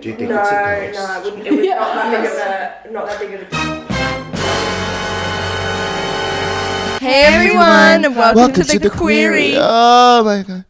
Do you think it's a ghost? No, I wouldn't. It was not that big of a. Hey everyone, and welcome to the Queerie. Oh my god.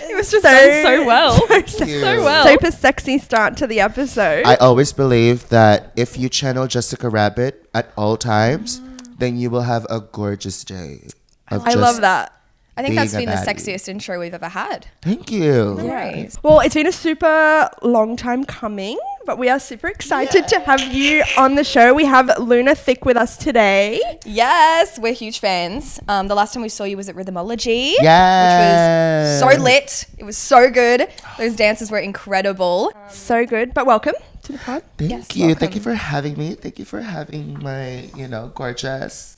It was just done so well. So well. Super sexy start to the episode. I always believe that if you channel Jessica Rabbit at all times, then you will have a gorgeous day. I love that. I think being that's a been the baddie. sexiest intro we've ever had. Thank you. Right. Well, it's been a super long time coming, but we are super excited to have you on the show. We have Luna Thicc with us today. Yes, we're huge fans. The last time we saw you was at Rhythmology, Yes. which was so lit. It was so good. Those dances were incredible. So good, but welcome to the pod. Thank you. welcome. Thank you for having me. Thank you for having my, gorgeous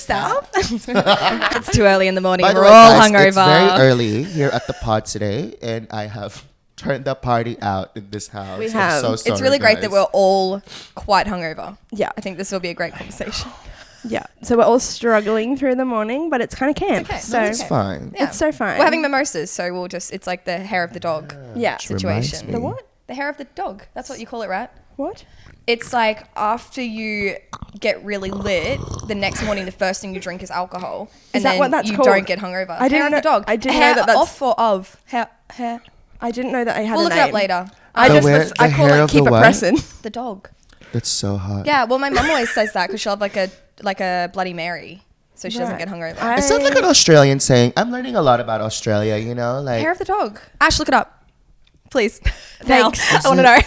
Self. It's too early in the morning. By the We're way, all guys, hungover. it's very early here at the pod today, and I have turned the party out in this house. We I'm have. so sorry, It's really great that guys. we're all quite hungover. Yeah. I think this will be a great conversation. Yeah. So we're all struggling through the morning, but it's kind of camp. okay. So It's fine. Yeah. it's so fine. We're having mimosas, so it's like the hair of the dog Yeah. Which reminds situation. me. The what? The hair of the dog. That's what you call it, right? What? It's like after you get really lit, the next morning the first thing you drink is alcohol. And Is that then what that's you called? don't get hungover. I didn't hair of know- the dog. I didn't hair know that that's- off or of. Hair. I didn't know that I had We'll a look name. it up later. I The just where- was, the I call hair it of keep the it what? pressing. The dog. That's so hot. Yeah, well my mum always says that because she'll have like a Bloody Mary. So she doesn't Right. get hungover. It sounds like an Australian saying. I'm learning a lot about Australia, like Hair of the dog. Ash, look it up. Please. Thanks. Now. I want to know.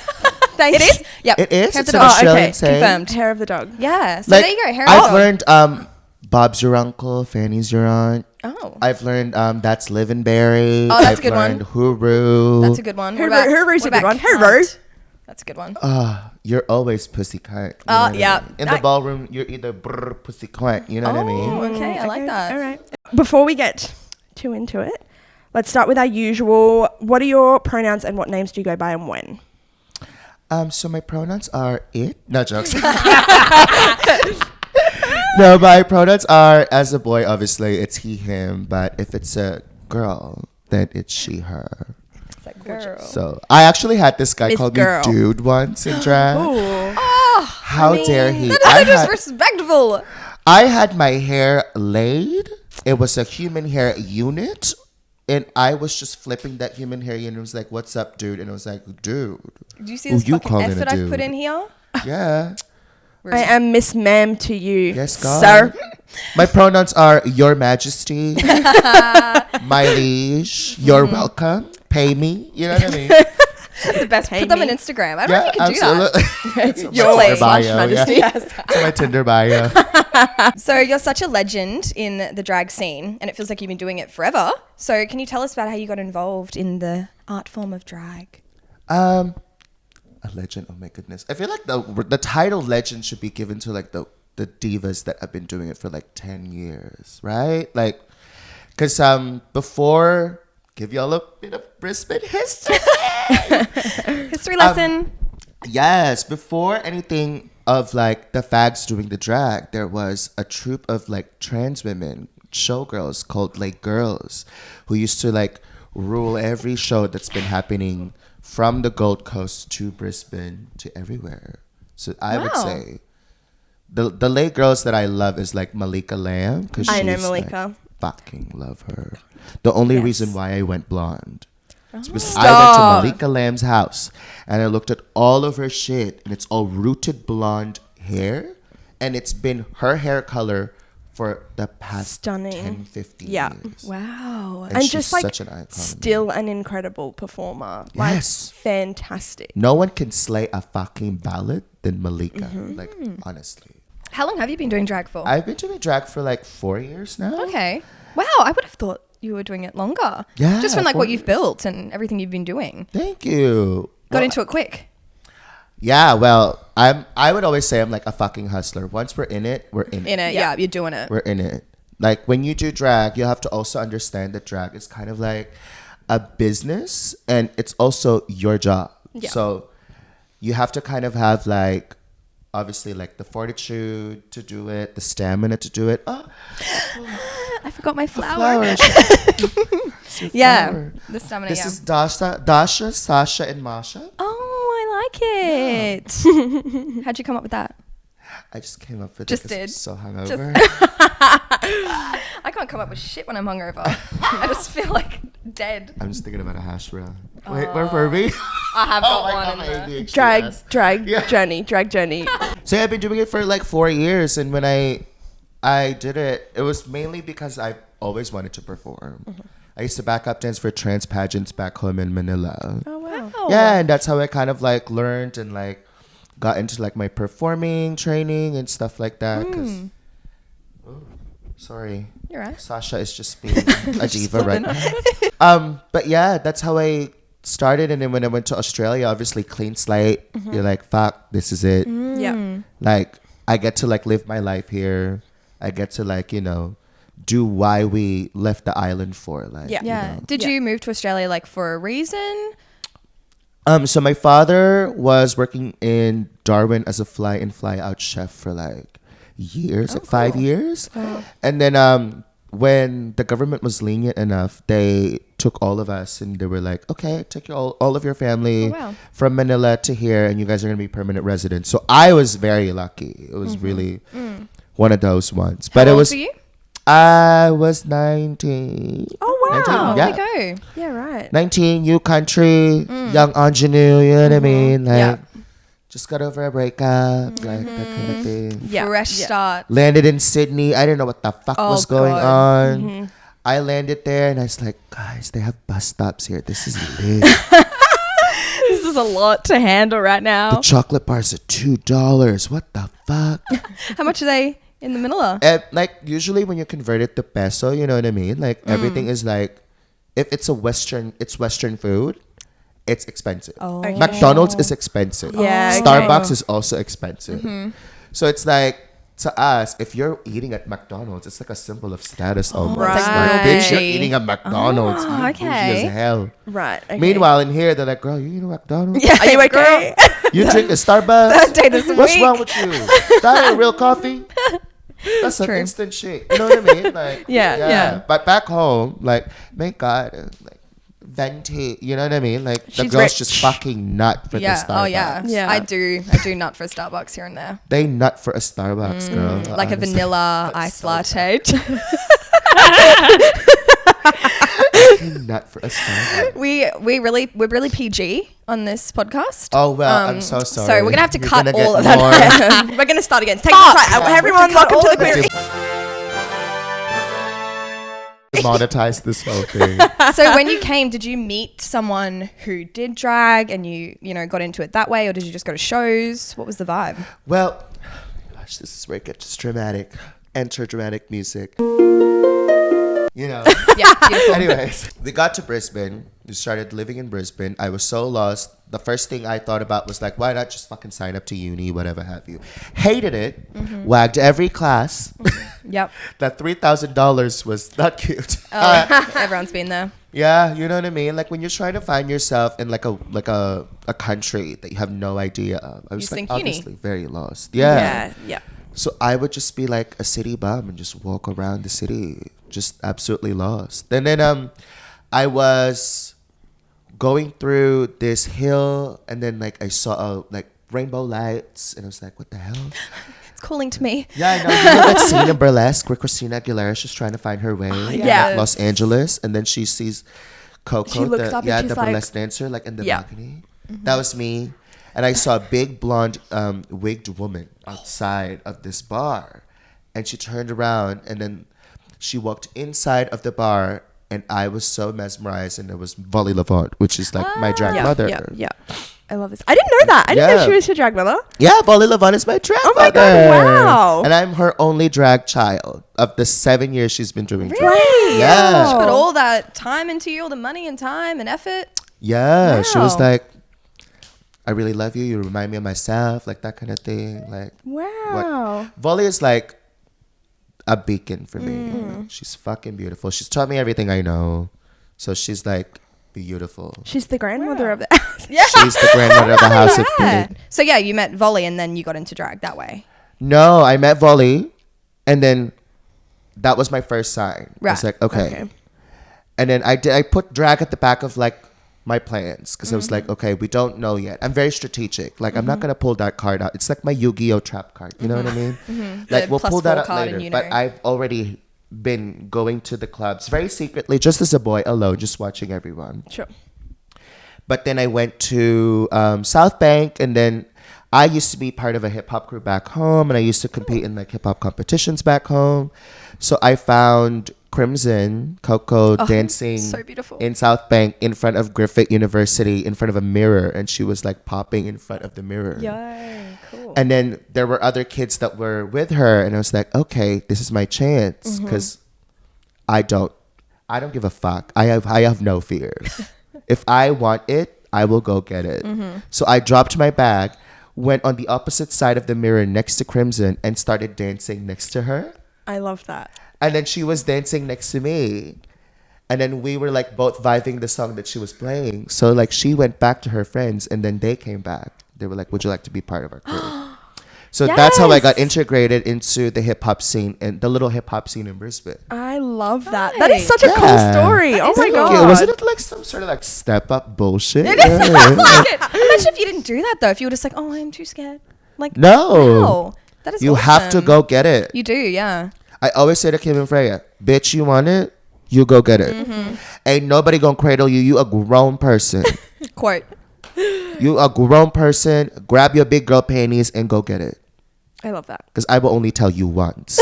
Thanks. It is? Yep. it is. Hair of It's the an dog. Australian okay. saying. Confirmed. Hair of the dog. Yeah. So Like, there you go. Hair of the I've dog. learned Bob's your uncle, Fanny's your aunt. Oh. I've learned that's Livenberry. Oh, that's a I've good one. learned Hooroo. That's a good one. What Hooroo- about- Hooroo's what a good about one. Hooroo. cunt? That's a good one. You're always pussy cunt. you know Oh, what I mean? yeah. In the ballroom, you're either brr pussy cunt. You know what I mean? Oh, okay. I like that. All right. Before we get too into it, let's start with our usual. What are your pronouns and what names do you go by and when? So my pronouns are it. No jokes. No, my pronouns are, as a boy, obviously it's he, him. But if it's a girl, then it's she, her. It's like girl. So I actually had this guy Miss call Girl. me dude once in drag. Oh, How dare he? that I is so had, disrespectful. I had my hair laid. It was a human hair unit. And I was just flipping that human hair unit. It was like, what's up, dude? And I was like, dude. Do you see Who this you fucking calling a effort I've dude? put in here? Yeah. I am Miss Ma'am to you, Yes, God. sir. My pronouns are Your Majesty, my liege, you're welcome, pay me. You know what I mean? The best. Put them on Instagram. I don't know if you can do that. It's on my Your Tinder bio. Majesty. Yeah. It's on my Tinder bio. So you're such a legend in the drag scene, and it feels like you've been doing it forever. So can you tell us about how you got involved in the art form of drag? A legend. Oh my goodness. I feel like the title legend should be given to like the divas that have been doing it for like 10 years, right? Like, because before, give y'all a bit of Brisbane history. History lesson. Yes, before anything of like the fags doing the drag, there was a troupe of like trans women, showgirls called like Girls, who used to like rule every show that's been happening from the Gold Coast to Brisbane to everywhere. So I would Wow. say the lay girls that I love is like Malika Lamb, because I know Malika. fucking love her. The only Yes. reason why I went blonde. It's because I Stop. went to Malika Lamb's house and I looked at all of her shit, and it's all rooted blonde hair, and it's been her hair color for the past Stunning. 10, 15 Yeah. years. Wow. And And she's just like such an icon. still an incredible performer. Like, Yes. fantastic. No one can slay a fucking ballad than Malika. Like, honestly. How long have you been doing drag for? I've been doing drag for like 4 years now. Okay. Wow, I would have thought you were doing it longer. Yeah, Just from like 4 what you've years. built and everything you've been doing. Thank you. Got Well, into it quick. Yeah, well, I would always say I'm like a fucking hustler. Once we're in it, we're in it. In it, yeah, you're doing it. We're in it. Like when you do drag, you have to also understand that drag is kind of like a business, and it's also your job. Yeah. So you have to kind of have like, obviously like the fortitude to do it, the stamina to do it. I forgot my flower. Flower. It's your Yeah, flower. the stamina. This yeah. is Dasha, Sasha, and Masha. Oh, I like it. How'd you come up with that? I just came up with Just it 'cause I'm did. so hungover. I can't come up with shit when I'm hungover. I just feel like dead. I'm just thinking about a hash brown. Wait, where were we? I have Oh got my one God, in my there. ADHD Drag ass. drag Yeah. journey. So yeah, I've been doing it for like 4 years, and when I did it, it was mainly because I always wanted to perform. I used to back up dance for trans pageants back home in Manila. Oh wow. Yeah, and that's how I kind of like learned and like got into like my performing training and stuff like that. 'Cause- oh, sorry, You're right. Sasha is just being a diva right now. But yeah, that's how I started. And then when I went to Australia, obviously clean slate. You're like, fuck, this is it. Yeah. Like I get to like live my life here. I get to like, you know, do why we left the island for. Like, Yeah. you Yeah. know. Did you move to Australia like for a reason? So my father was working in Darwin as a fly in fly out chef for like years, like 5 years. And then when the government was lenient enough, they took all of us and they were like, okay, take all of your family Oh, wow. from Manila to here and you guys are going to be permanent residents. So I was very lucky. It was really one of those ones. But How it old was, were you? I was 19. Oh wow. 19, Oh, yeah. there you go. Yeah, right. 19, new country, young ingenue, you know what I mean? Like, Yeah. just got over a breakup, like that kind of thing. Yeah. Fresh Yeah. start. Landed in Sydney. I didn't know what the fuck Oh, was going God. on. I landed there and I was like, guys, they have bus stops here. This is lit. This is a lot to handle right The now. chocolate bars are $2. What the fuck? How much are they in the Manila? And, like, usually when you convert it to peso, you know what I mean? Like, everything is like, if it's Western food, it's expensive. Oh. McDonald's is expensive. Yeah, okay. Starbucks is also expensive. So it's like, to us, if you're eating at McDonald's, it's like a symbol of status almost. right. Like, bitch, you're Right. eating at McDonald's. Oh, You bougie okay. as hell. Right. Okay. Meanwhile, in here, they're like, girl, you eating at McDonald's? Yeah, Are you okay? You drink a Starbucks? Third day this What's week. wrong with you? That ain't real coffee? That's an True. instant shit. You know what I mean? Like, Yeah. But back home, like, thank God, like, venti. You know what I mean? Like, the She's girls rich. just fucking nut for the Yeah. Starbucks. Oh yeah. Yeah. I do nut for Starbucks here and there. They nut for a Starbucks, girl. Like a honestly. vanilla That's ice so latte. They nut for a Starbucks. we're really PG on this podcast. Oh, well, I'm so sorry. So we're gonna have to You're cut gonna get all of more- that. We're gonna start again. Take Fuck. this right. Everyone, welcome to the Queerie. Monetize this whole thing. So when you came, did you meet someone who did drag and you know got into it that way, or did you just go to shows? What was the vibe? Well, gosh, this is where it gets dramatic. Enter dramatic music. You know. Yeah, beautiful. Anyways, we got to Brisbane. We started living in Brisbane. I was so lost. The first thing I thought about was like, why not just fucking sign up to uni, whatever have you. Hated it. Wagged every class. Yep. That $3,000 was not cute. Oh, everyone's been there. Yeah, you know what I mean? Like when you're trying to find yourself in like a country that you have no idea of. I was just like think uni. obviously very lost. Yeah. Yeah. Yeah. So I would just be like a city bum and just walk around the city, just absolutely lost. And then I was going through this hill, and then like I saw like rainbow lights, and I was like, "What the hell?" It's calling to me. Yeah, I know. You know that scene in Burlesque where Christina Aguilera's just trying to find her way in yes. Los Angeles, and then she sees Coco, She looks up and she's the like- burlesque dancer, like in the Yeah. balcony. That was me. And I saw a big blonde wigged woman outside of this bar. And she turned around and then she walked inside of the bar, and I was so mesmerized, and it was Volley Levant, which is like my drag Yeah. mother. Yeah. Yeah. I love this. I didn't know that. I didn't know Yeah. she was your drag mother. Yeah, Volley Levant is my drag Oh my God, mother. wow. And I'm her only drag child of the 7 years she's been doing drag. Really? Yeah. She put all that time into you, all the money and time and effort. Yeah, she was Wow. like, I really love you. You remind me of myself, like that kind of thing. Like, Wow. Volley is like a beacon for me. She's fucking beautiful. She's taught me everything I know. So she's like beautiful. She's the grandmother of the house. Yeah. She's the grandmother of the house of Yeah. Big. So yeah, you met Volley and then you got into drag that way. No, I met Volley, and then that was my first sign. I was Right. like, okay. And then I put drag at the back of like my plans because I was like, okay, we don't know yet. I'm very strategic. Like, I'm not gonna pull that card out. It's like my Yu-Gi-Oh trap card. You know what I mean? Like, The we'll pull that +4 out card later. and you But know. I've already been going to the clubs very secretly, just as a boy, alone, just watching everyone. Sure. But then I went to South Bank, and then I used to be part of a hip hop crew back home, and I used to compete in like hip hop competitions back home. So I found Crimson Coco dancing so beautiful. in South Bank in front of Griffith University in front of a mirror, and she was like popping in front of the mirror. Yo, cool. And then there were other kids that were with her, and I was like, okay, this is my chance because I don't give a fuck. I have no fear. If I want it, I will go get it. So I dropped my bag, went on the opposite side of the mirror next to Crimson, and started dancing next to her. I love that. And then she was dancing next to me. And then we were like both vibing the song that she was playing. So like she went back to her friends, and then they came back. They were like, would you like to be part of our crew? So that's how I got integrated into the hip hop scene and the little hip hop scene in Brisbane. I love that. That is such a cool Yeah. story. Oh my Thank god. you. Wasn't it like some sort of like step up bullshit? It is. Imagine if you didn't do that though. If you were just like, oh, I'm too scared. Like, No. wow, that is. You have to awesome. go get it. You do, yeah. I always say to Kim and Freya, bitch, you want it? You go get it. Ain't nobody gonna cradle you. You a grown person. Quote. You a grown person. Grab your big girl panties and go get it. I love that. Because I will only tell you once.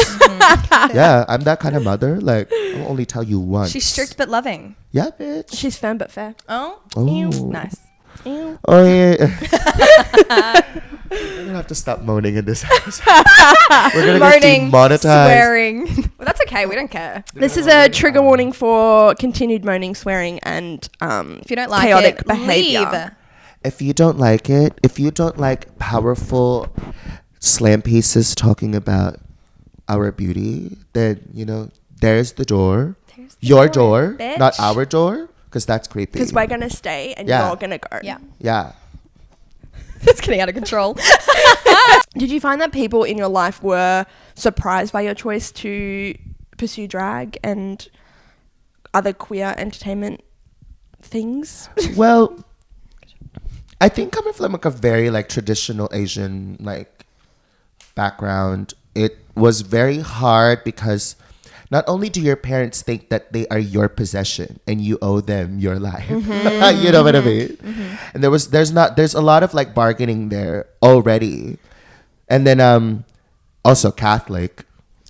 Yeah, I'm that kind of mother. Like, I will only tell you once. She's strict but loving. Yeah, bitch. She's firm but fair. Oh, Oh. nice. Ew. Oh, yeah. We're going to have to stop moaning in this house. We're going to get Moaning, demonetized. swearing. Well, that's okay. We don't care. This is a trigger warning for continued moaning, swearing, and If you don't like chaotic it, behavior. leave. If you don't like it, if you don't like powerful slam pieces talking about our beauty, then, you know, there's the door. There's the Your door, door, not bitch. our door, because that's creepy. Because we're gonna stay and Yeah. you're gonna go. Yeah. Yeah. It's getting out of control. Did you find that people in your life were surprised by your choice to pursue drag and other queer entertainment things? Well, I think coming from like a very like traditional Asian like background, it was very hard because not only do your parents think that they are your possession and you owe them your life, you know what I mean? And there's a lot of like bargaining there already, and then also Catholic.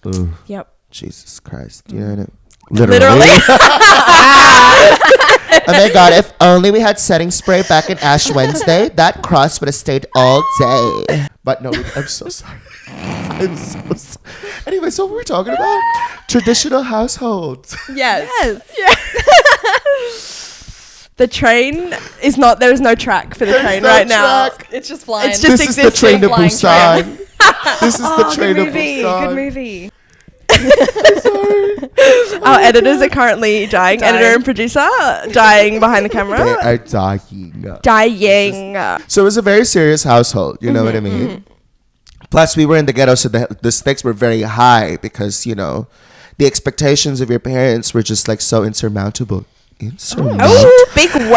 Ooh, Yep. Jesus Christ, you know what I mean? Literally. Oh my God, if only we had setting spray back in Ash Wednesday, that cross would have stayed all day. But no, I'm so sorry. I'm so sorry. Anyway, so what we're talking about? Traditional households. Yes. The train is not, there is no track for the train no right now. track. It's just flying. It's just This is the train to flying Busan. This is the train to good movie. Busan. Good movie. Our editors are currently dying. Dying. Editor and producer dying behind the They camera. are dying. Dying. So it was a very serious household, you know what I mean? Plus, we were in the ghetto, so the stakes were very high because, you know, the expectations of your parents were just like so insurmountable. Insurmountable? Oh, big word.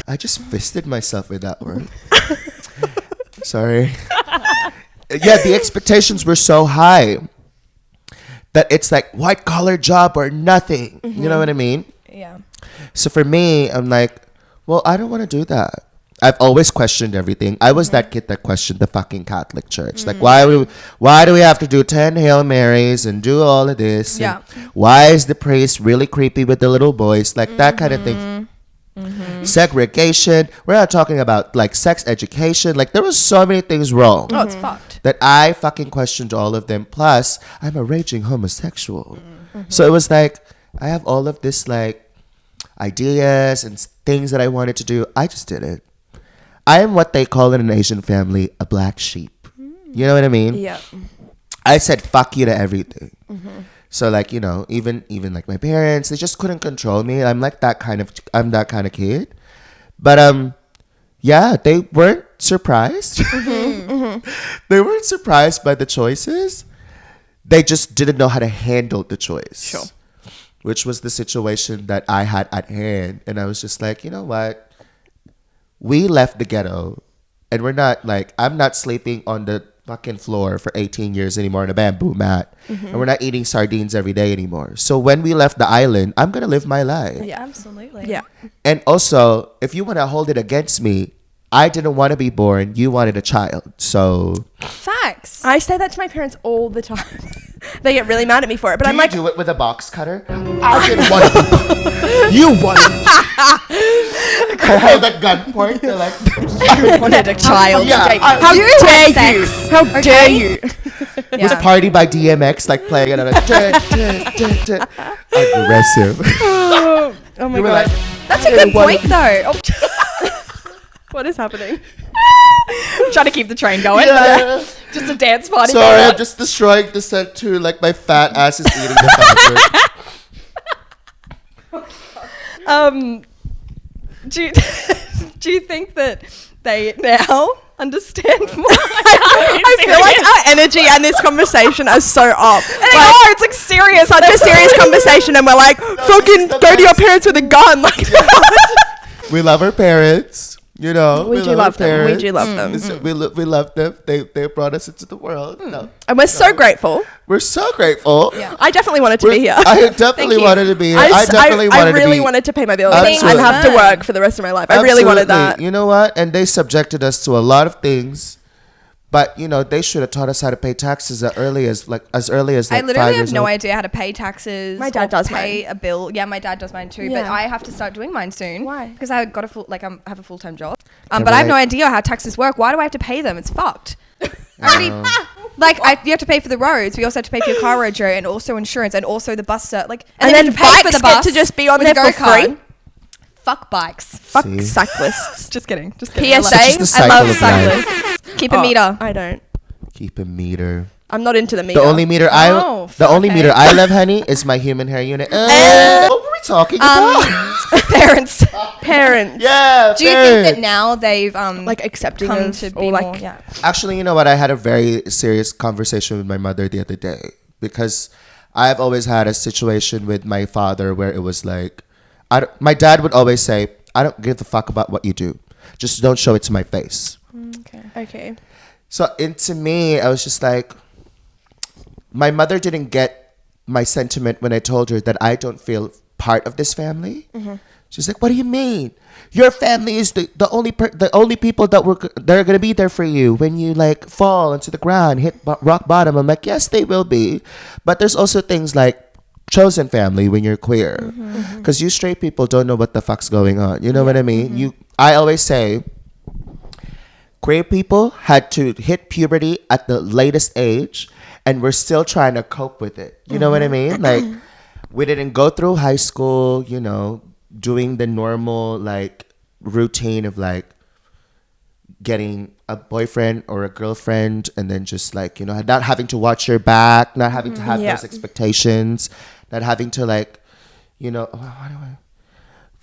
I just fisted myself with that word. Sorry. Yeah, the expectations were so high that it's like white collar job or nothing. You know what I mean? Yeah. So for me, I'm like, well, I don't want to do that. I've always questioned everything. I was that kid that questioned the fucking Catholic Church. Like, why do we have to do 10 Hail Marys and do all of this? Yeah. And why is the priest really creepy with the little boys? Like that kind of thing. Segregation. We're not talking about like sex education. Like there was so many things wrong Oh, it's fucked. that I fucking questioned all of them. Plus, I'm a raging homosexual. So it was like, I have all of this like ideas and things that I wanted to do. I just didn't. I am what they call in an Asian family a black sheep. You know what I mean? Yeah. I said fuck you to everything. So like, you know, even like my parents, they just couldn't control me. I'm that kind of kid. But yeah, they weren't surprised. They weren't surprised by the choices. they just didn't know how to handle the choice. Sure. Which was the situation that I had at hand. And I was just like, you know what? We left the ghetto and we're not like, I'm not sleeping on the fucking floor for 18 years anymore in a bamboo mat. And we're not eating sardines every day anymore. So when we left the island, I'm going to live my life. Yeah, absolutely. Yeah. And also, if you want to hold it against me, I didn't want to be born. You wanted a child. So Facts. I say that to my parents all the time. They get really mad at me for it. But do I'm you like, do it with a box cutter? I didn't want to. You wanted. I held at gunpoint. They're like, I wanted a child. Yeah, how You dare had you? sex. How Okay. dare you? It was Party by DMX, like playing it on a aggressive. Oh my We were god. like, That's a good point, though. Oh, What is happening? trying to keep the train going. yeah. Just a dance party. Sorry, I'm just destroying the set to like my fat ass is eating the fabric. Do you, do you think that they now understand more? I feel like our energy and this conversation are so up. It's like serious. Such a serious conversation, and we're like, fucking go to your parents with a gun. Like, We love our parents. You know, We do our love them. We parents. do love them. We love them. They brought us into the world. No, and we're so grateful. we're so grateful. Yeah. I definitely wanted to be here. I definitely you. wanted to be here. I definitely wanted really to be. wanted to pay my bills Absolutely. and have to work for the rest of my life. I really wanted that. You know what? And they subjected us to a lot of things. But you know, they should have taught us how to pay taxes as early as like I 5 literally have years no old. idea how to pay taxes. My dad or does pay mine. a bill. Yeah, my dad does mine too. Yeah. But I have to start doing mine soon. Why? Because I got a full I have a full-time job. Yeah, But I have but no idea how taxes work. Why do I have to pay them? It's fucked. I already you have to pay for the roads. We also have to pay for your car roadshow and also insurance and also the bus cert. And then bikes get to just be on with there a for go-kart. free? Fuck bikes. Fuck See? cyclists. Just kidding. PSA, It's just the I love cycle of life. cyclists. Keep a meter. I don't. Keep a meter. I'm not into the meter. The only meter Oh, the only okay. meter I love, honey, is my human hair unit. What were we talking about? Parents. parents. Yeah. Do you think that now they've Like accepting come of, to or be like, more? Yeah. Actually, you know what? I had a very serious conversation with my mother the other day because I've always had a situation with my father where it was like, my dad would always say, I don't give a fuck about what you do. Just don't show it to my face. Okay. So to me, I was just like, my mother didn't get my sentiment when I told her that I don't feel part of this family. She's like, what do you mean? Your family is the only people that are gonna be there for you when you like fall into the ground, hit rock bottom. I'm like, yes, they will be, but there's also things like chosen family when you're queer, because you straight people don't know what the fuck's going on. You know what I mean? I always say, queer people had to hit puberty at the latest age, and we're still trying to cope with it. You know what I mean? Like, we didn't go through high school, you know, doing the normal like routine of like getting a boyfriend or a girlfriend and then just like, you know, not having to watch your back, not having to have Yeah. those expectations, not having to like, you know,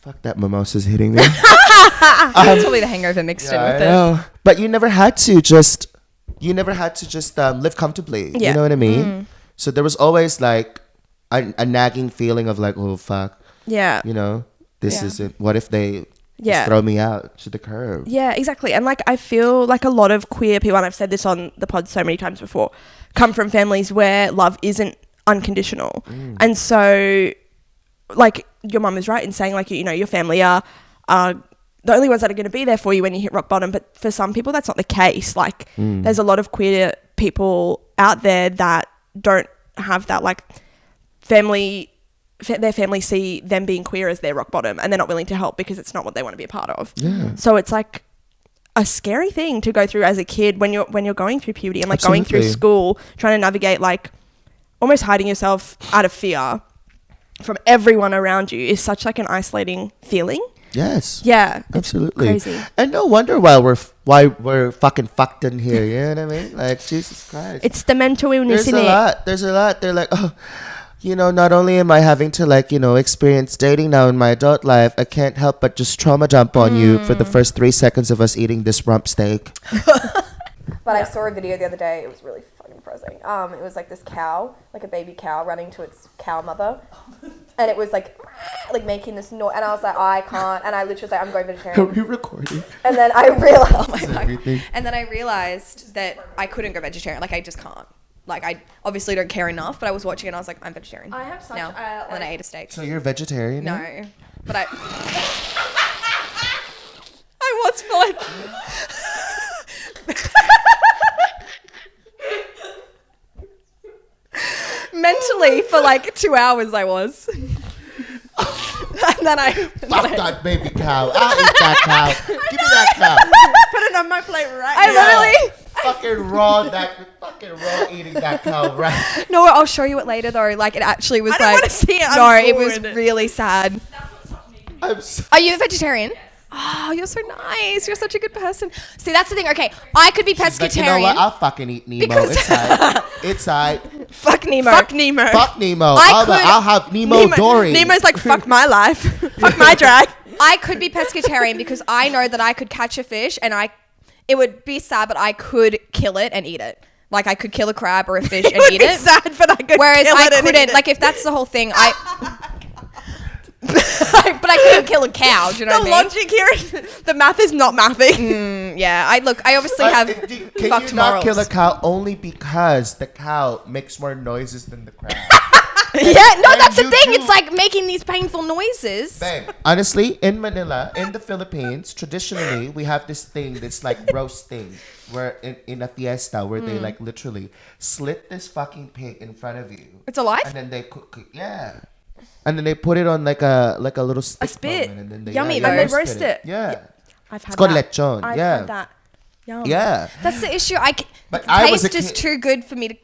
fuck, that mimosa's hitting me. It's probably the hangover mixed in I with it. know. But you never had to just live comfortably. Yeah. You know what I mean? So there was always like a nagging feeling of like, oh fuck, Yeah. you know, this Yeah. isn't. What if they Yeah. just throw me out to the curb? Yeah, exactly. And like I feel like a lot of queer people, and I've said this on the pod so many times before, come from families where love isn't unconditional. And so like your mum is right in saying like, you know, your family are the only ones that are going to be there for you when you hit rock bottom. But for some people that's not the case. Like there's a lot of queer people out there that don't have that, like their family see them being queer as their rock bottom and they're not willing to help because it's not what they want to be a part of. Yeah. So it's like a scary thing to go through as a kid when you're going through puberty and like going through Absolutely. school, trying to navigate like almost hiding yourself out of fear from everyone around you is such like an isolating feeling. Yes. Yeah. it's Absolutely. Crazy. And no wonder why we're fucking fucked in here. You know what I mean? Like, Jesus Christ. It's the mental illness, There's isn't a it? lot. There's a lot. They're like, oh, you know, not only am I having to like, you know, experience dating now in my adult life, I can't help but just trauma dump on you for the first 3 seconds of us eating this rump steak. But I saw a video the other day. It was really fucking depressing. It was like this cow, like a baby cow running to its cow mother. And it was like making this noise. And I was like, I can't. And I literally was like, I'm going vegetarian. Are you recording? And then I realized, oh my God. Everything. And then I realized that I couldn't go vegetarian. Like, I just can't. Like, I obviously don't care enough, but I was watching it and I was like, I'm vegetarian. I have such now. And then I ate a steak. So you're a vegetarian? now? No. But I was for like... Mentally, for like 2 hours I was. And then I... Fuck that baby cow. I'll eat that cow. Give me that cow. Put it on my plate right I literally... Fucking raw eating that cow right. No, I'll show you it later though. Like, it actually was I don't like... want to see it. No, I'm it was bored. really sad. I'm so Are you a vegetarian? Oh, you're so nice. You're such a good person. See, that's the thing. Okay, I could be pescatarian. like, you know what? I'll fucking eat Nemo. Because- It's alright. It's alright. Fuck Nemo. Fuck Nemo. Fuck Nemo. I could- I'll have Nemo Dory. Nemo's like, fuck my life. Fuck my drag. I could be pescatarian because I know that I could catch a fish and it would be sad, but I could kill it and eat it. Like, I could kill a crab or a fish and eat it. sad, but I could Whereas kill I it and eat couldn't. it. Like, if that's the whole thing, but I couldn't kill a cow. Do you know The what I mean? logic here is the math is not mathing. Yeah, I obviously have Can fucked you not morals. kill a cow only because the cow makes more noises than the crab? Yeah, no, that's the you thing. do. It's like making these painful noises. Babe, honestly, in Manila, in the Philippines, traditionally, we have this thing that's like roasting, where in a fiesta, where they like literally slit this fucking pig in front of you. It's alive? And then they cook it. Yeah. And then they put it on like a little stick spit. moment, and then they, Yummy, yeah, though. And they roast it. Yeah. I've had It's called that. lechon. I've yeah. had that. Yum. Yeah. That's the issue. But The I was a taste is kid- too good for me to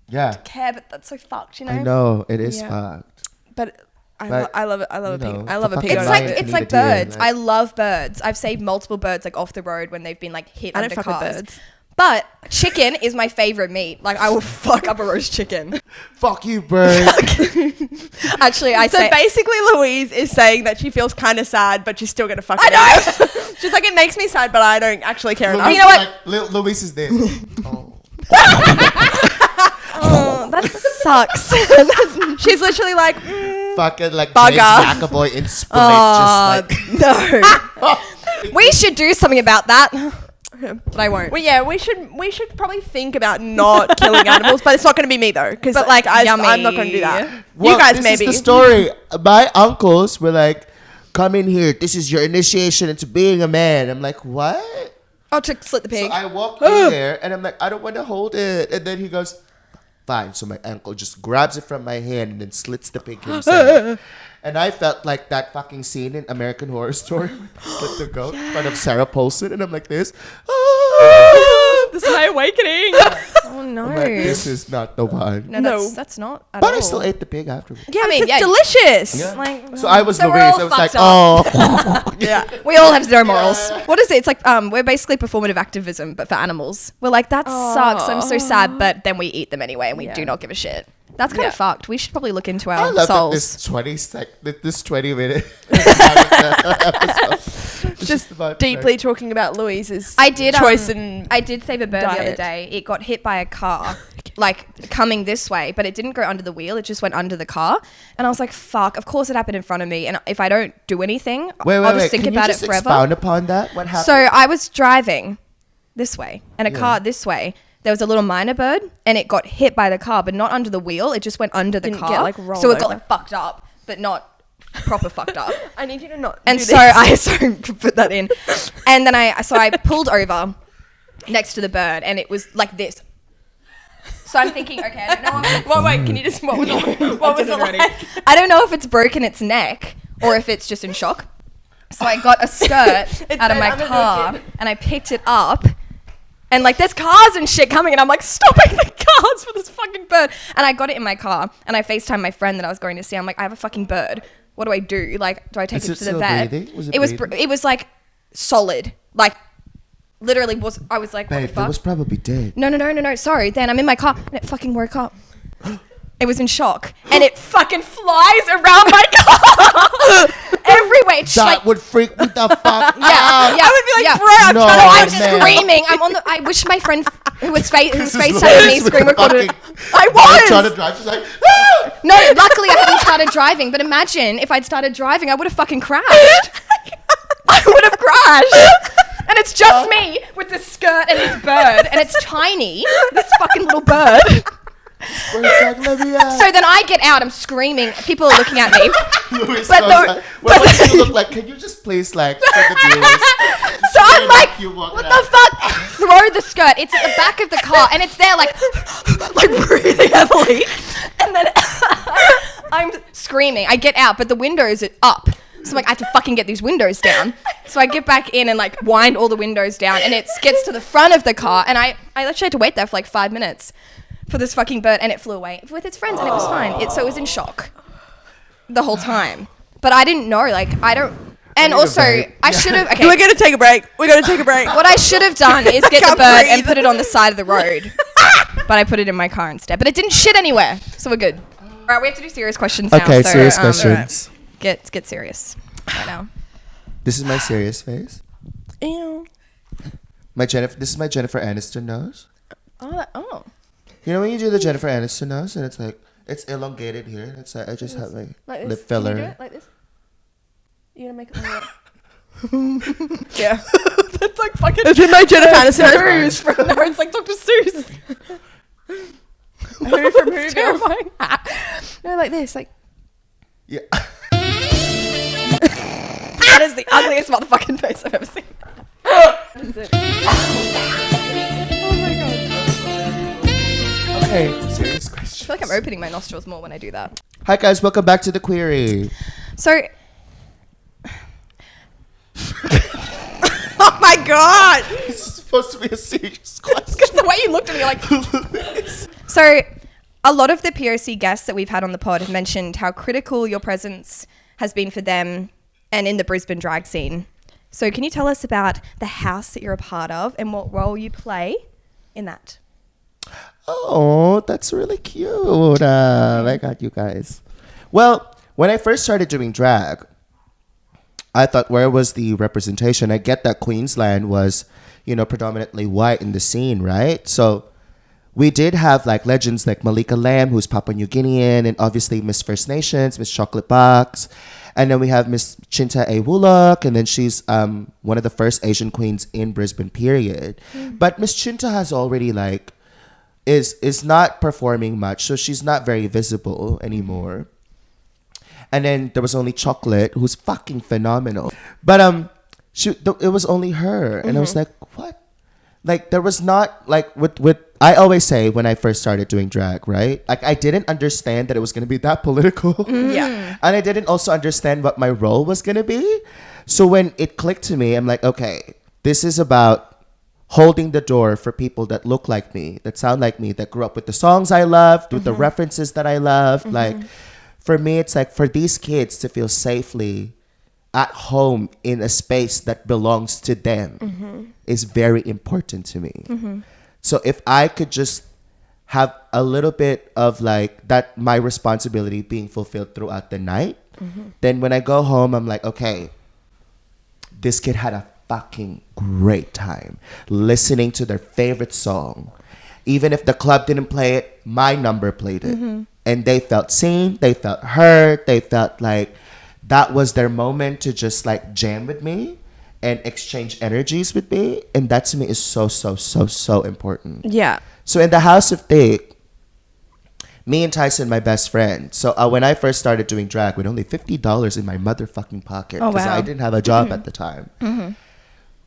Yeah. care, but that's so fucked, you know? I know. It is Yeah. fucked. But But, I love it. I love a you pig. know, I love a the pig. It's fucking like lion it's can like eat a deer, birds. like- I love birds. I've saved multiple birds like off the road when they've been like hit I under don't fuck with cars. birds. But chicken is my favorite meat. Like, I will fuck up a roast chicken. Fuck you, bird. Actually, I So say basically, Louise is saying that she feels kind of sad, but she's still gonna fuck. I know. She's like, it makes me sad, but I don't actually care enough. Luis, know what? Like, Luis is this. Oh. oh, that sucks. She's literally like, Fucking like Bugger. James McAvoy in Split. Oh, Just no. We should do something about that. But I won't. well, yeah, we should probably think about not killing animals, but it's not going to be me though, because But, like, I'm yummy. not going to do that. Well, you guys this maybe. is the story. My uncles were like, come in here. This is your initiation into being a man. I'm like, what? Oh, to slit the pig. So I walk in there and I'm like, I don't want to hold it. And then he goes, fine. So my uncle just grabs it from my hand and then slits the pig himself. And I felt like that fucking scene in American Horror Story where they slit the goat in front of Sarah Paulson. And I'm like this. This is my awakening. oh no. I'm like, this is not the one. No, No. that's not at But all. I still ate the pig afterwards. Yeah, I mean, it's yeah. delicious. Yeah. Like, So I was So we're Louise. all I was like, fucked oh. Yeah. we all have zero morals. What is it? It's like we're basically performative activism, but for animals. We're like, that sucks. I'm so sad, but then we eat them anyway, and we do not give a shit. That's kind of fucked. We should probably look into I our love that souls. this 20 minute episode. It's Just about deeply talking about Louise's I did choice and I did save a bird the other diet. day. It got hit by a car, like coming this way, but it didn't go under the wheel. It just went under the car, and I was like, "Fuck!" Of course, it happened in front of me, and if I don't do anything, Wait, I'll just think Can about you it just forever. expound upon that? What happened? So I was driving this way, and a Yeah. car this way. There was a little minor bird, and it got hit by the car, but not under the wheel. It just went under the Didn't car, get, like, rolled so it got over. like fucked up, but not proper fucked up. I need you to not. And do so this. I put that in, and then I pulled over next to the bird, and it was like this. So I'm thinking, okay, I don't know if Wait, can you just what was it like? I don't know if it's broken its neck or if it's just in shock. So I got a skirt out of my I'm gonna car do it. and I picked it up. And like there's cars and shit coming and I'm like stopping the cars for this fucking bird. And I got it in my car and I FaceTimed my friend that I was going to see. I'm like, I have a fucking bird. What do I do? Like, do I take Is it it to the still vet? breathing? Was it it breathing? it was like solid. Like literally I was like, what Babe, the it fuck? was probably dead. No. Sorry. Then I'm in my car and it fucking woke up. It was in shock and it fucking flies around my car everywhere. It's That like, would freak me the fuck out. yeah. I would be like, Yeah. bro, I'm No, trying no, to I'm man. screaming. I wish my friend who was This is FaceTiming me, Louise with screen the recorded. fucking I bike trying to was. drive. She's like, "Ah!" No, luckily I hadn't started driving. But imagine if I'd started driving, I would have fucking crashed. I would have crashed. And it's just me with this skirt and this bird, and it's tiny. This fucking little bird. Bird's like, let me out. So then I get out, I'm screaming. People are looking at me. Louise but goes the- like, what do you look like? Can you just please, like, for the viewers? So I'm like, you walking what out. the fuck? Throw the skirt. It's at the back of the car, and it's there, like breathing heavily. And then I'm screaming. I get out, but the windows are up. So I'm like, I have to fucking get these windows down. So I get back in and like wind all the windows down, and it gets to the front of the car, and I literally had to wait there for like 5 minutes for this fucking bird, and it flew away with its friends, and it was fine. So it was in shock the whole time. But I didn't know, like, I don't. And need a also, break. I should have. Okay. We're gonna take a break. We're gonna take a break. What I should have done is get the Can't bird and breathe. put it on the side of the road. But I put it in my car instead. But it didn't shit anywhere, so we're good. All right, we have to do serious questions now. Okay, so, serious questions. Get serious right now. This is my serious face. Ew. This is my Jennifer Aniston nose. Oh. You know when you do the Jennifer Aniston nose and it's like, it's elongated here. It's like, I just have my Like lip this? filler. Can you do it like this? You gonna make it like that? Yeah. That's like fucking. It's in my Jennifer Aniston. Seuss from no, it's like Dr. Seuss. Who from who? Terrifying. No, like this, like. Yeah. That is the ugliest motherfucking face I've ever seen. Okay, serious I question. feel like I'm opening my nostrils more when I do that. Hi guys, welcome back to the Queerie. So, Oh my god. This is supposed to be a serious question. because the way you looked at me, you're like. So, a lot of the POC guests that we've had on the pod have mentioned how critical your presence has been for them and in the Brisbane drag scene. So, can you tell us about the house that you're a part of and what role you play in that? Oh, that's really cute. I got you guys. Well, when I first started doing drag, I thought, where was the representation? I get that Queensland was, predominantly white in the scene, right? So we did have like legends like Malika Lamb, who's Papua New Guinean, and obviously Miss First Nations, Miss Chocolate Box. And then we have Miss Chinta A. Wulok, and then she's one of the first Asian queens in Brisbane, period. But Miss Chinta has already is not performing much, so she's not very visible anymore. And then there was only Chocolate, who's fucking phenomenal. But it was only her, and I was like, what? Like there was not like with I always say when I first started doing drag, right? Like I didn't understand that it was gonna be that political. Yeah. And I didn't also understand what my role was gonna be. So when it clicked to me, I'm like, okay, this is about holding the door for people that look like me, that sound like me, that grew up with the songs I loved, with the references that I loved. Like, for me, it's like for these kids to feel safely at home in a space that belongs to them is very important to me. So if I could just have a little bit of like that, my responsibility being fulfilled throughout the night, then when I go home, I'm like, okay, this kid had a fucking great time listening to their favorite song. Even if the club didn't play it, my number played it. And they felt seen, they felt heard, they felt like that was their moment to just like jam with me and exchange energies with me. And that to me is so, so, so, so important. Yeah. So in the House of Thicc, me and Tyson, my best friend. So when I first started doing drag with only $50 in my motherfucking pocket, Oh, because wow. I didn't have a job at the time.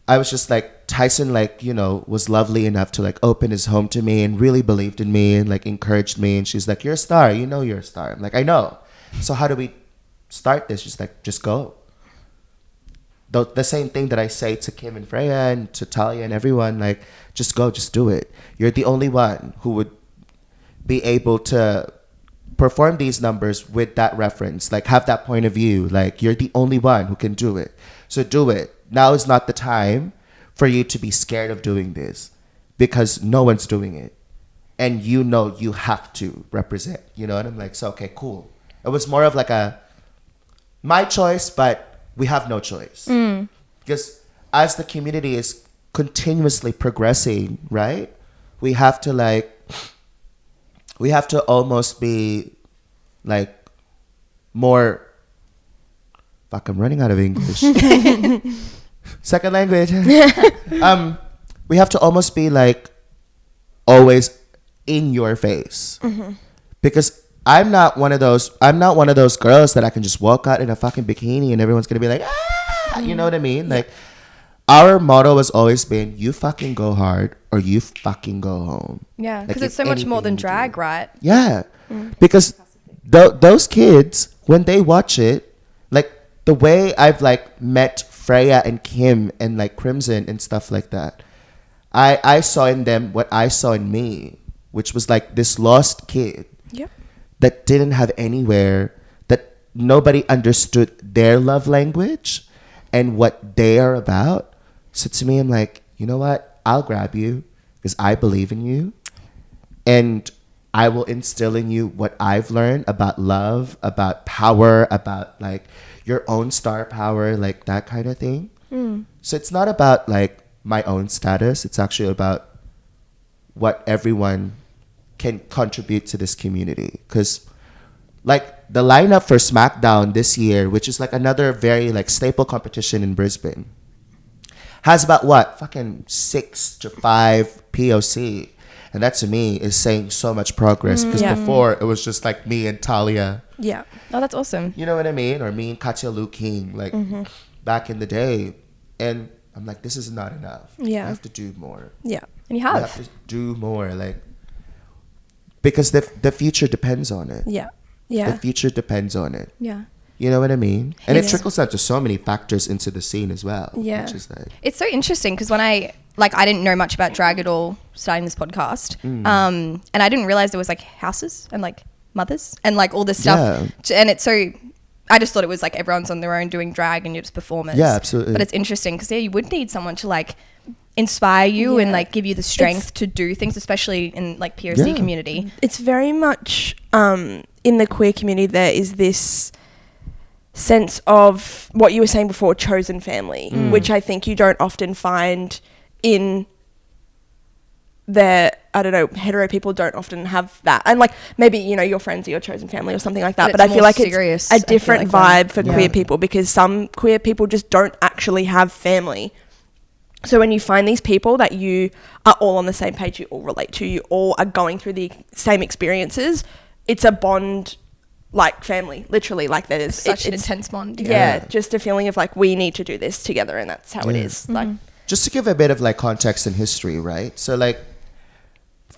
I was just like, Tyson, like, was lovely enough to like open his home to me and really believed in me and like encouraged me. And she's like, you're a star. You know you're a star. I'm like, I know. So how do we start this? She's like, just go. The same thing that I say to Kim and Freya and to Talia and everyone, like, just go, just do it. You're the only one who would be able to perform these numbers with that reference, like have that point of view. Like, you're the only one who can do it. So do it. Now is not the time for you to be scared of doing this because no one's doing it. And you have to represent, And I'm like, so, okay, cool. It was more of like my choice, but we have no choice. Because as the community is continuously progressing, right? we have to almost be like more. Fuck, I'm running out of English. Second language. We have to almost be like always in your face, because I'm not one of those girls that I can just walk out in a fucking bikini and everyone's gonna be like, ah, you know what I mean? Like, our motto has always been, you fucking go hard or you fucking go home. Yeah, Like, because it's if so much more than anything you drag, do. right? Yeah, because those kids, when they watch it, like the way I've like met Freya and Kim and like Crimson and stuff like that, I saw in them what I saw in me, which was like this lost kid Yep. that didn't have anywhere, that nobody understood their love language and what they are about. So to me, I'm like, you know what? I'll grab you because I believe in you, and I will instill in you what I've learned about love, about power, about like your own star power, like that kind of thing. So it's not about like my own status. It's actually about what everyone can contribute to this community. Because like the lineup for SmackDown this year, which is like another very like staple competition in Brisbane, has about what? Fucking 6 to 5 POC. And that to me is saying so much progress. Because Yeah. before it was just like me and Talia. Yeah. Oh, that's awesome. You know what I mean? Or me and Katya Lu King, like back in the day. And I'm like, this is not enough. Yeah. I have to do more. Yeah. And you I have. have to do more. Like, because the future depends on it. Yeah. The Yeah. future depends on it. Yeah. You know what I mean? And it Yeah. trickles down to so many factors into the scene as well. Yeah. Which is like, It's so interesting because when I didn't know much about drag at all starting this podcast. And I didn't realize there was like houses and like mothers and like all this stuff. And it's so, I just thought it was like everyone's on their own doing drag and you're just performers. Yeah, absolutely. But it's interesting because you would need someone to like inspire you and Yeah. like give you the strength to do things, especially in like POC Yeah. community. It's very much in the queer community there is this sense of what you were saying before, chosen family, which I think you don't often find in the, I don't know, hetero people don't often have that. And like maybe, you know, your friends are your chosen family or something like that. But But I it's feel more like serious, it's I a feel different like vibe for Yeah. queer people, because some queer people just don't actually have family. So when you find these people that you are all on the same page, you all relate to, you all are going through the same experiences, it's a bond like family, literally. Like there's Such an it's intense bond. yeah, just a feeling of like we need to do this together, and that's how it Yeah. is. Like just to give a bit of like context and history, right? So like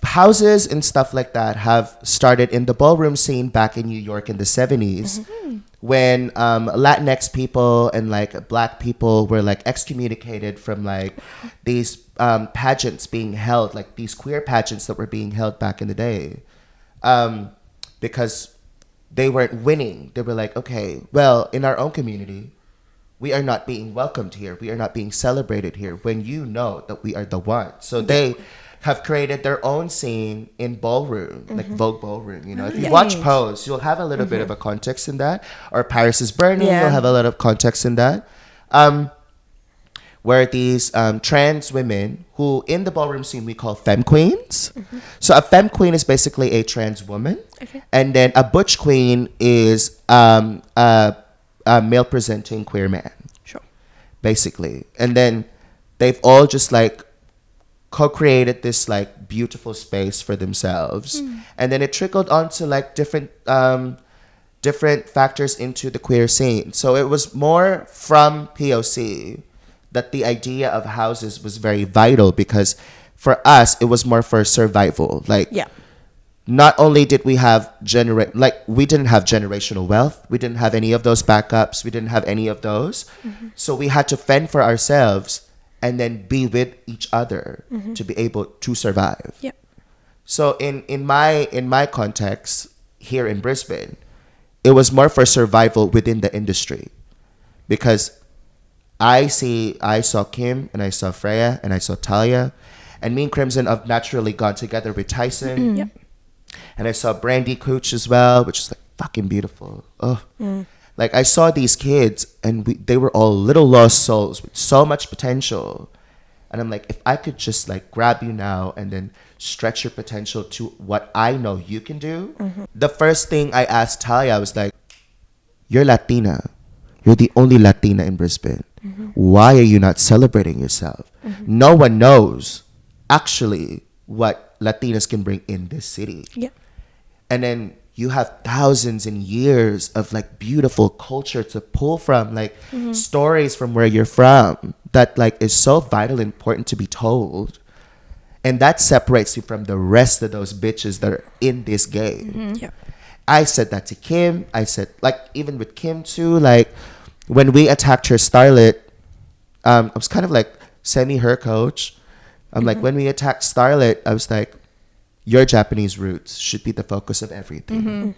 houses and stuff like that have started in the ballroom scene back in New York in the 70s when Latinx people and like black people were like excommunicated from like these pageants being held, like these queer pageants that were being held back in the day, because they weren't winning. They were like, okay, well, in our own community, we are not being welcomed here. We are not being celebrated here when you know that we are the one. So they have created their own scene in ballroom, like Vogue Ballroom. You know, if you watch Pose, you'll have a little bit of a context in that. Or Paris is Burning, Yeah. you'll have a lot of context in that. Where these trans women, who in the ballroom scene we call femme queens. So a femme queen is basically a trans woman. And then a butch queen is a male presenting queer man. Sure. Basically. And then they've all just like co-created this like beautiful space for themselves. And then it trickled onto like different factors into the queer scene. So it was more from POC that the idea of houses was very vital, because for us it was more for survival. Like Yeah. not only did we have we didn't have generational wealth, we didn't have any of those backups, we didn't have any of those. So we had to fend for ourselves and then be with each other to be able to survive. Yep. So in my context here in Brisbane, it was more for survival within the industry, because I saw Kim and I saw Freya and I saw Talia, and me and Crimson have naturally gone together with Tyson. Yep. And I saw Brandy Cooch as well, which is like fucking beautiful. Oh, like I saw these kids, and they were all little lost souls with so much potential, And I'm like, if I could just like grab you now and then stretch your potential to what I know you can do. The first thing I asked Talia, I was like, you're Latina. You're the only Latina in Brisbane. Why are you not celebrating yourself? No one knows actually what Latinas can bring in this city. Yeah. And then you have thousands and years of like beautiful culture to pull from, like stories from where you're from that like is so vital and important to be told. And that separates you from the rest of those bitches that are in this game. Yeah. I said that to Kim. I said, like, even with Kim too, like when we attacked her starlet, I was kind of like semi her coach. I'm like, when we attacked starlet, I was like, your Japanese roots should be the focus of everything.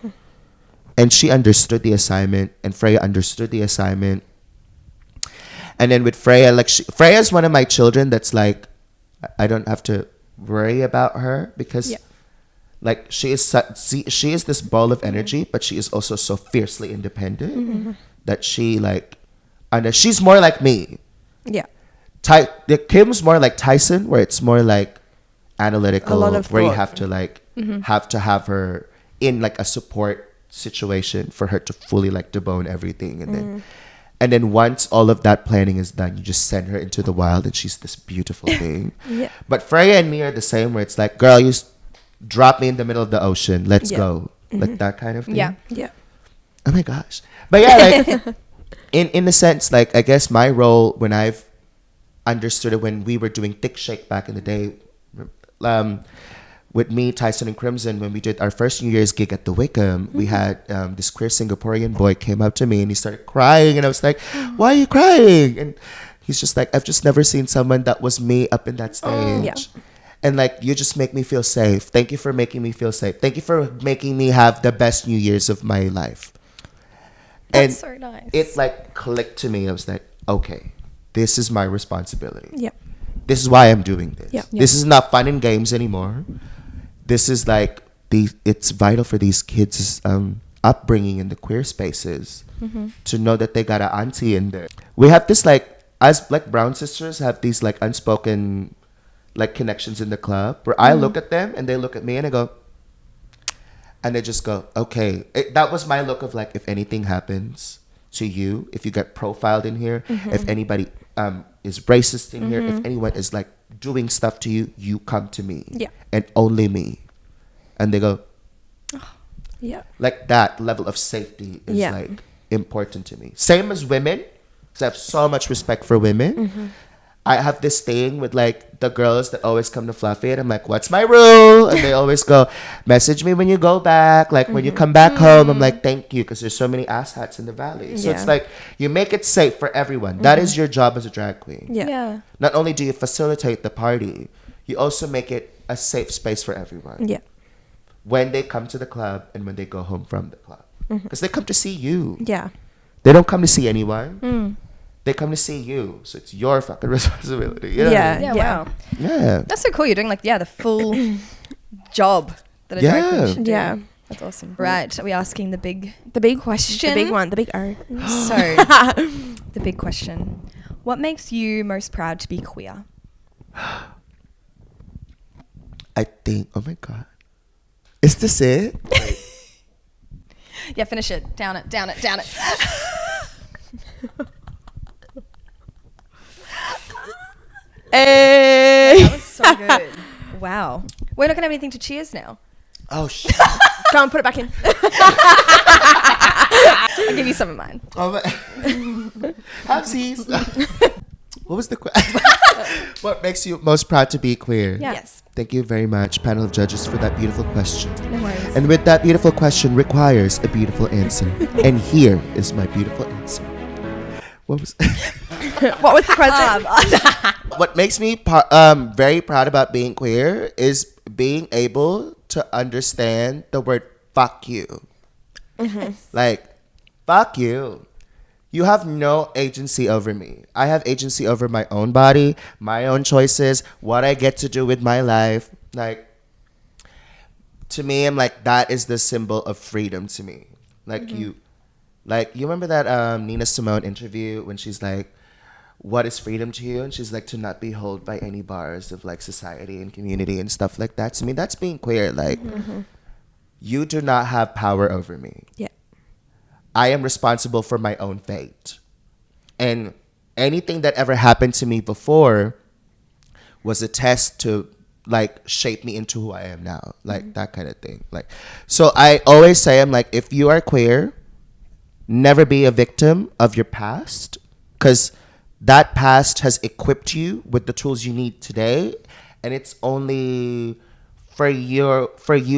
And she understood the assignment, and Freya understood the assignment. And then with Freya, like Freya's one of my children that's like, I don't have to worry about her because like she is this ball of energy, but she is also so fiercely independent that she like, and she's more like me. Yeah. Kim's more like Tyson, where it's more like analytical, A lot of where you thought. have to like have her in like a support situation for her to fully like debone everything, and then once all of that planning is done, you just send her into the wild, and she's this beautiful thing. But Freya and me are the same, where it's like, girl, you drop me in the middle of the ocean, let's go, like that kind of thing. Yeah. Yeah. Oh my gosh. But yeah, like in the sense, like I guess my role when I've understood it, when we were doing Thick Shake back in the day, with me, Tyson, and Crimson, when we did our first New Year's gig at the Wickham, we had this queer Singaporean boy came up to me and he started crying, and I was like, why are you crying? And he's just like, I've just never seen someone that was me up in that stage. Yeah. And like, you just make me feel safe. Thank you for making me feel safe. Thank you for making me have the best New Year's of my life. That's so nice. It like clicked to me. I was like, okay, this is my responsibility. Yeah. This is why I'm doing this. Yeah. This is not fun and games anymore. This is like it's vital for these kids' upbringing in the queer spaces to know that they got an auntie in there. We have this like, as like brown sisters have these like unspoken like connections in the club where I look at them and they look at me and I go, and they just go, okay. That was my look of like, if anything happens to you, if you get profiled in here, if anybody is racist in here, if anyone is like doing stuff to you, you come to me. Yeah. And only me. And they go, Yeah. like that level of safety is Yeah. like important to me. Same as women, because I have so much respect for women. I have this thing with like the girls that always come to Fluffy, and I'm like, what's my rule? And they always go, message me when you go back. Like when you come back home, I'm like, thank you, because there's so many asshats in the valley. So it's Yeah. like, you make it safe for everyone. That is your job as a drag queen. Yeah. Not only do you facilitate the party, you also make it a safe space for everyone. Yeah. When they come to the club and when they go home from the club. Because they come to see you. Yeah. They don't come to see anyone. They come to see you. So it's your fucking responsibility. You know what I Yeah. mean? Yeah, Yeah. wow. Yeah. That's so cool. You're doing like, the full job that a drag queen Yeah. should do. Yeah. That's awesome. Right. Are we asking the big The big question? The big one. The big O. So, the big question. What makes you most proud to be queer? I think, oh my God. Is this it? Yeah, finish it. Down it. Down it. Down it. Hey. That was so good. Wow. We're not going to have anything to cheers now. Oh, shit. Go on, put it back in. I'll give you some of mine. Oh, my. Howsies. What was the question? What makes you most proud to be queer? Yeah. Yes. Thank you very much, panel of judges, for that beautiful question. No worries. And with that beautiful question requires a beautiful answer. And here is my beautiful answer. What was What was the question? what makes me very proud about being queer is being able to understand the word fuck you. Like, fuck you. You have no agency over me. I have agency over my own body, my own choices, what I get to do with my life. Like, to me, I'm like, that is the symbol of freedom to me. Like, you remember that Nina Simone interview when she's like, what is freedom to you? And she's like, to not be held by any bars of like society and community and stuff like that. To me, that's being queer. Like, you do not have power over me. Yeah. I am responsible for my own fate. And anything that ever happened to me before was a test to like shape me into who I am now. Like that kind of thing. Like, so I always say, I'm like, if you are queer, never be a victim of your past, because that past has equipped you with the tools you need today, and it's only for you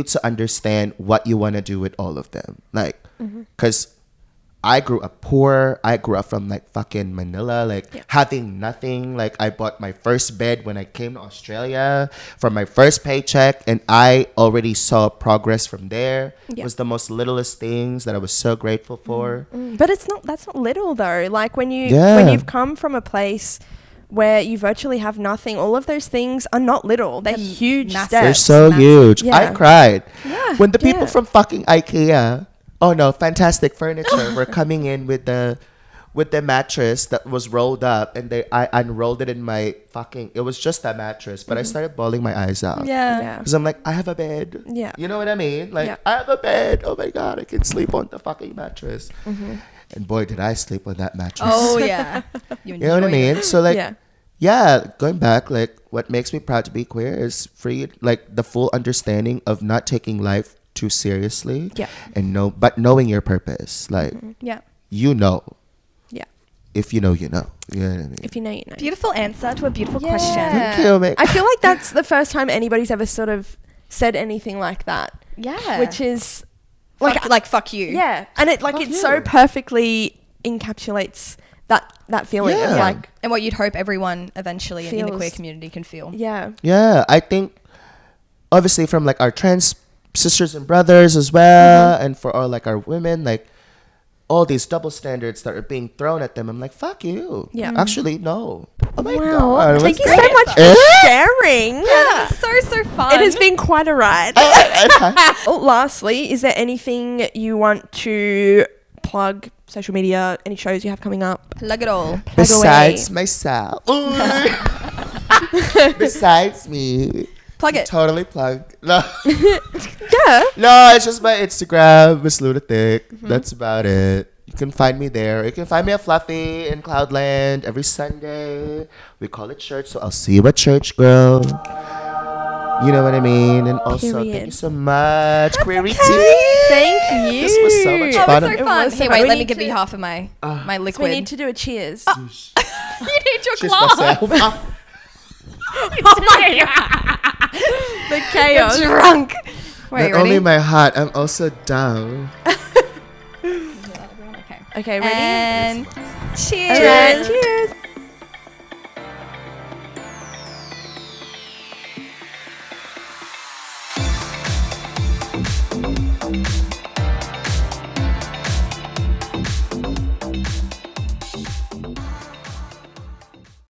to understand what you want to do with all of them. Like, because I grew up poor. I grew up from like fucking Manila, like having nothing. Like, I bought my first bed when I came to Australia from my first paycheck, and I already saw progress from there. It was the most littlest things that I was so grateful for. But that's not little though. Like when you've come from a place where you virtually have nothing, all of those things are not little. They're huge steps. They're so huge. Yeah. I cried when the people Yeah. from fucking IKEA, Fantastic Furniture, were coming in with the mattress that was rolled up, and I unrolled it in my fucking, it was just that mattress, but I started bawling my eyes out. Yeah. Because I'm like, I have a bed. Yeah. You know what I mean? Like, Yeah. I have a bed. Oh my God, I can sleep on the fucking mattress. And boy, did I sleep on that mattress. Oh yeah. You know what I mean? So like, Yeah. going back, like, what makes me proud to be queer is free, like, the full understanding of not taking life too seriously. Yeah. And but knowing your purpose. Like, Yeah. you know. Yeah. If you know, you know. You know what I mean? If you know, you know. Beautiful answer to a beautiful Yeah. question. Thank you, mate. I feel like that's the first time anybody's ever sort of said anything like that. Yeah. Which is fuck you. yeah. And it like Fuck it so you. perfectly encapsulates that feeling of Yeah. like And what you'd hope everyone eventually in the Feels- queer community can feel. yeah. Yeah, I think, obviously, from, like, our trans sisters and brothers as well, and for all, like, our women, like, all these double standards that are being thrown at them, I'm like, fuck you. Yeah. Actually, no. Oh my Wow. God. Thank you what's so that? much for sharing. Yeah, so fun. It has been quite a ride. Okay. Lastly, is there anything you want to plug, social media, any shows you have coming up? Plug it all. Besides myself. Besides me. Plug it. Totally plugged. No. Yeah. No, it's just my Instagram, Miss Luna Thicc. That's about it. You can find me there. You can find me at Fluffy in Cloudland every Sunday. We call it church, so I'll see you at church, girl. You know what I mean? And also, thank you Period. so much, Queerie T. Thank you. This was so much Oh, fun. it was so It fun. was so Hey, fun. wait, We let me need give to- you half of my liquid. So we need to do a cheers. You need your Cheers glass. myself. The chaos. You're drunk. Wait, Not you ready? only am I hot, I'm also down. Okay. Okay, ready? And cheers. Cheers.